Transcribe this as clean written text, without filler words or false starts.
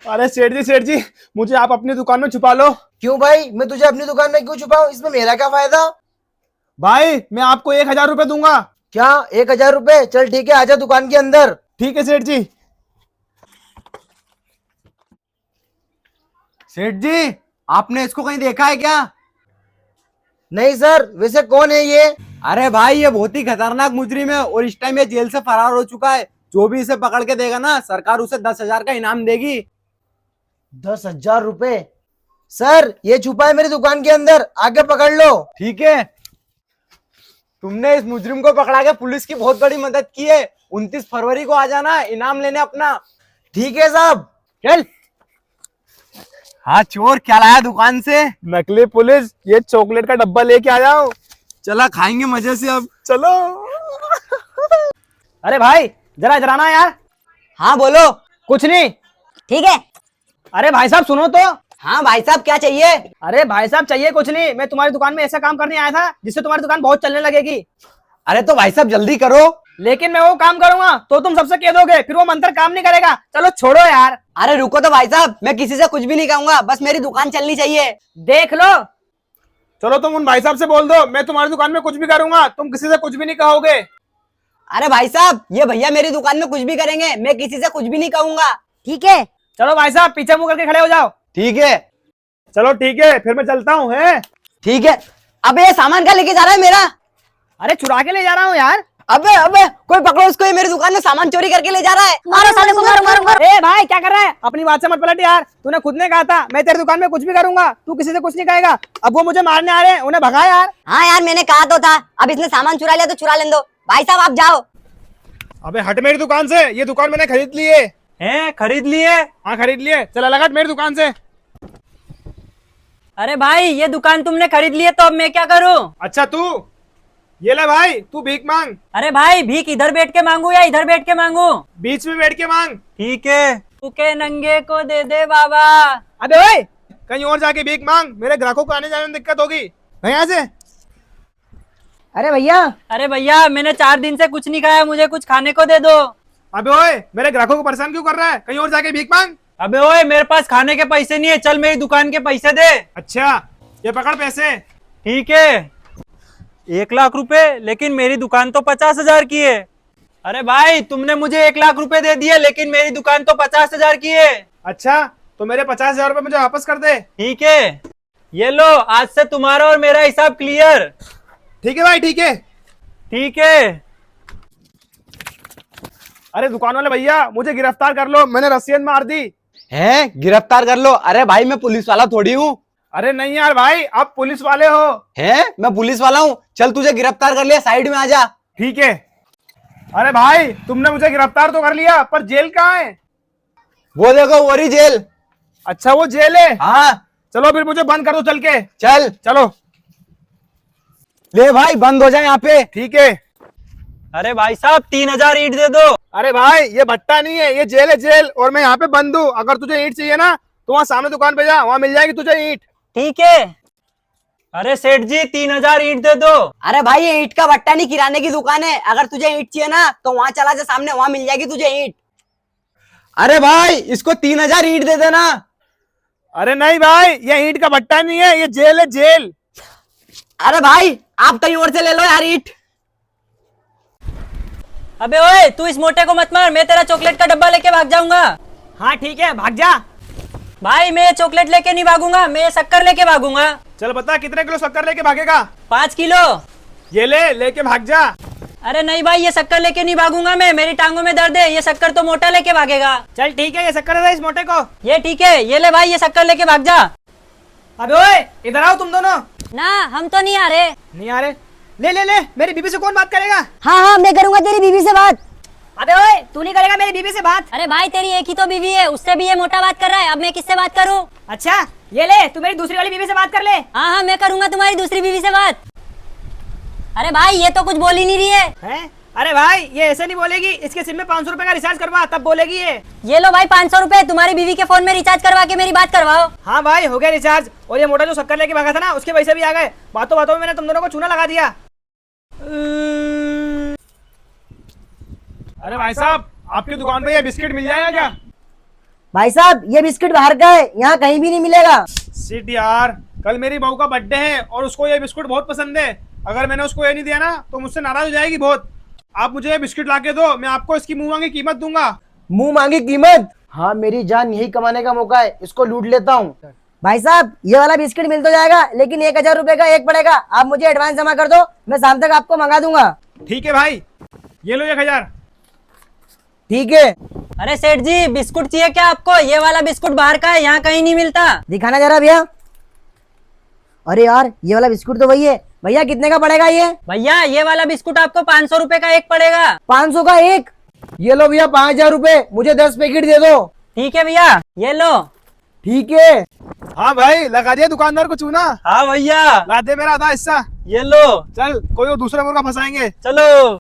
अरे सेठ जी मुझे आप अपनी दुकान में छुपा लो। क्यों भाई, मैं तुझे अपनी दुकान में क्यों छुपाऊं? इसमें मेरा क्या फायदा? भाई मैं आपको 1,000 रुपए दूंगा। क्या 1,000 रुपए? चल ठीक है, आजा दुकान के अंदर। ठीक है सेठ जी। सेठ जी, आपने इसको कहीं देखा है क्या? नहीं सर, वैसे कौन है ये? अरे भाई, ये बहुत ही खतरनाक मुजरिम है और इस टाइम ये जेल से फरार हो चुका है। जो भी इसे पकड़ के देगा ना, सरकार उसे 10,000 का इनाम देगी। 10,000 रुपए? सर ये छुपा है मेरी दुकान के अंदर, आगे पकड़ लो। ठीक है, तुमने इस मुजरिम को पकड़ा के पुलिस की बहुत बड़ी मदद की है। 29 फरवरी को आ जाना इनाम लेने अपना। ठीक है साहब। चल। हाँ चोर, क्या लाया दुकान से? नकली पुलिस, ये चॉकलेट का डब्बा लेके आया हूँ। चला खाएंगे मजे से अब। चलो। अरे भाई जरा इधर आना यार। हाँ बोलो। कुछ नहीं। ठीक है। अरे भाई साहब सुनो तो। हाँ भाई साहब, क्या चाहिए? अरे भाई साहब चाहिए कुछ नहीं, मैं तुम्हारी दुकान में ऐसा काम करने आया था जिससे तुम्हारी दुकान बहुत चलने लगेगी। अरे तो भाई साहब जल्दी करो। लेकिन मैं वो काम करूंगा तो तुम सबसे कह दोगे, फिर वो मंत्र काम नहीं करेगा। चलो छोड़ो यार। अरे रुको तो भाई साहब, मैं किसी से कुछ भी नहीं कहूंगा, बस मेरी दुकान चलनी चाहिए। देख लो। चलो तुम उन भाई साहब से बोल दो, मैं तुम्हारी दुकान में कुछ भी करूंगा, तुम किसी से कुछ भी नहीं कहोगे। अरे भाई साहब, ये भैया मेरी दुकान में कुछ भी करेंगे, मैं किसी से कुछ भी नहीं कहूंगा। ठीक है। चलो भाई साहब पीछे मुंह करके खड़े हो जाओ। ठीक है। चलो ठीक है, फिर मैं चलता हूँ। है ठीक है। अबे ये सामान क्या लेके जा रहा है मेरा? अरे चुरा के ले जा रहा हूँ यार। अबे अबे कोई पकड़ो उसको, ये मेरी दुकान में सामान चोरी करके ले जा रहा है। मारो साले को, मारो मारो मारो। ए भाई क्या कर रहा है? अपनी बात से मत पलट यार। तूने खुद ने कहा था मैं तेरी दुकान में कुछ भी करूंगा, तू किसी से कुछ नहीं कहेगा। अब वो मुझे मारने आ रहे हैं, उन्हें भगा यार। हाँ यार, मैंने कहा तो था। अब इसने सामान चुरा लिया तो चुरा लेने दो। भाई साहब आप जाओ। अबे हट मेरी दुकान से, ये दुकान मैंने खरीद ली है। हैं, खरीद लिए? हाँ खरीद लिए, चल अलग हट मेरी दुकान से। अरे भाई ये दुकान तुमने खरीद ली है तो अब मैं क्या करूँ? अच्छा तू ये ले भाई, तू भीख मांग। अरे भाई भीख इधर बैठ के मांगू या इधर बैठ के मांगू? बीच में बैठ के मांग। ठीक है। भूखे नंगे को दे दे बाबा। अबे ओए कहीं और जाके भीख मांग, मेरे ग्राहकों को आने जाने में दिक्कत होगी। नहीं यहाँ से। अरे भैया मैंने 4 दिन से कुछ नहीं खाया, मुझे कुछ खाने को दे दो। अबे ओए, मेरे ग्राहकों को परेशान क्यों कर रहा है? कहीं और जाके भीख मांग। अबे ओए, मेरे पास खाने के पैसे नहीं है, चल मेरी दुकान के पैसे दे। अच्छा ये पकड़ पैसे। ठीक है। 1,00,000 रुपए, लेकिन मेरी दुकान तो 50,000 की है। अरे भाई तुमने मुझे 1,00,000 रुपए दे दिए, लेकिन मेरी दुकान तो 50,000 की है। अच्छा तो मेरे 50,000 रुपए मुझे वापस कर दे। ठीक है, ये लो, आज से तुम्हारा और मेरा हिसाब क्लियर। ठीक है भाई, ठीक है। ठीक है। अरे दुकान वाले भैया मुझे गिरफ्तार कर लो, मैंने रस्सियन मार दी। हैं, गिरफ्तार कर लो? अरे भाई मैं पुलिस वाला थोड़ी हूँ। अरे नहीं यार भाई, आप पुलिस वाले हो। हैं, मैं पुलिस वाला हूँ? चल तुझे गिरफ्तार कर लिया, साइड में आ जा। ठीक है। अरे भाई तुमने मुझे गिरफ्तार तो कर लिया, पर जेल कहाँ है? वो देखो, वो रही जेल। अच्छा वो जेल है। हाँ। चलो फिर मुझे बंद कर दो चल के। चल। चलो। ले भाई, बंद हो जाए यहाँ पे। ठीक है। अरे भाई साहब 3,000 ईंट दे दो। अरे भाई ये भट्टा नहीं है, ये जेल है जेल, और मैं यहाँ पे बंद हूँ। अगर तुझे ईंट चाहिए ना तो वहाँ सामने दुकान पे जा, वहाँ मिल जाएगी तुझे ईंट। ठीक है। अरे सेठ जी 3,000 ईंट दे दो। अरे भाई ये ईंट का भट्टा नहीं, किराने की दुकान है। अगर तुझे ईंट चाहिए ना तो वहाँ चला जा सामने, वहाँ मिल जाएगी तुझे ईंट। अरे भाई इसको 3,000 ईंट दे देना। अरे नहीं भाई, ये ईंट का भट्टा नहीं है, ये जेल है जेल। अरे भाई आप कहीं और से ले लो यार ईंट। अबे ओए तू इस मोटे को मत मार, मैं तेरा चॉकलेट का डब्बा लेके भाग जाऊंगा। हाँ ठीक है, भाग जा। भाई मैं चॉकलेट लेके नहीं भागूंगा, मैं शक्कर लेके भागूंगा। चल बता कितने किलो शक्कर लेके भागेगा? 5 किलो। ये लेके भाग जा। अरे नहीं भाई, ये शक्कर लेके नहीं भागूंगा मैं, मेरी टांगों में दर्द है। ये शक्कर तो मोटा लेके भागेगा। चल ठीक है, ये शक्कर दे इस मोटे को। ये ठीक है, ये ले भाई, ये शक्कर लेके भाग जा। अबे ओए इधर आओ तुम दोनों। ना हम तो नहीं आ रहे। नहीं आ रहे? ले मेरी बीबी से कौन बात करेगा? हाँ हाँ मैं करूंगा तेरी बीवी से बात। अबे ओए तू नहीं करेगा मेरी बीबी से बात? अरे भाई तेरी एक ही तो बीवी है, उससे भी ये मोटा बात कर रहा है, अब मैं किससे बात करूं? अच्छा ये ले, तू मेरी दूसरी वाली बीबी से बात कर ले। हाँ हाँ मैं करूंगा तुम्हारी दूसरी बीवी से बात। अरे भाई ये तो कुछ बोल ही नहीं रही है। हैं? अरे भाई ये ऐसे नहीं बोलेगी, इसके सिम में 500 रुपए का रिचार्ज करवा तब बोलेगी ये लो भाई 500 रुपए, तुम्हारी बीवी के फोन में रिचार्ज करवा के मेरी बात करवाओ। हाँ भाई हो गया रिचार्ज, और ये मोटा जो शक्कर लेके भागा था ना उसके पैसे भी आ गए। बातों बातों में मैंने तुम दोनों को चूना लगा दिया। अरे भाई साहब आपकी दुकान पे ये बिस्किट मिल जाएगा क्या? भाई साहब ये बिस्किट बाहर का है, यहाँ कहीं भी नहीं मिलेगा। सीट यार, कल मेरी बहू का बर्थडे है और उसको ये बिस्कुट बहुत पसंद है। अगर मैंने उसको ये नहीं दिया ना तो मुझसे नाराज हो जाएगी बहुत। आप मुझे ये बिस्किट ला के दो, मैं आपको इसकी मुंह मांगी कीमत दूंगा। मुंह मांगी कीमत? हाँ मेरी जान, यही कमाने का मौका है, इसको लूट लेता हूँ। भाई साहब ये वाला बिस्किट मिल तो जाएगा, लेकिन 1000 रुपए का एक पड़ेगा। आप मुझे एडवांस जमा कर दो, मैं शाम तक आपको मंगा दूंगा। ठीक है भाई, ये लो 1000। ठीक है। अरे सेठ जी बिस्कुट चाहिए क्या आपको? ये वाला बिस्कुट बाहर का है, यहाँ कहीं नहीं मिलता। दिखाना जरा भैया। अरे यार ये वाला बिस्कुट तो वही है। भैया कितने का पड़ेगा ये? भैया ये वाला बिस्कुट आपको 500 रुपए का एक पड़ेगा। 500 का एक? ये लो भैया 5000 रुपए, मुझे 10 पैकेट दे दो। ठीक है भैया, ये लो। ठीक है। हाँ भाई, लगा दिया दुकानदार को चूना। हाँ भैया, ला दे मेरा आधा हिस्सा। ये लो। चल, कोई और दूसरा मुर्गा फंसाएंगे। चलो।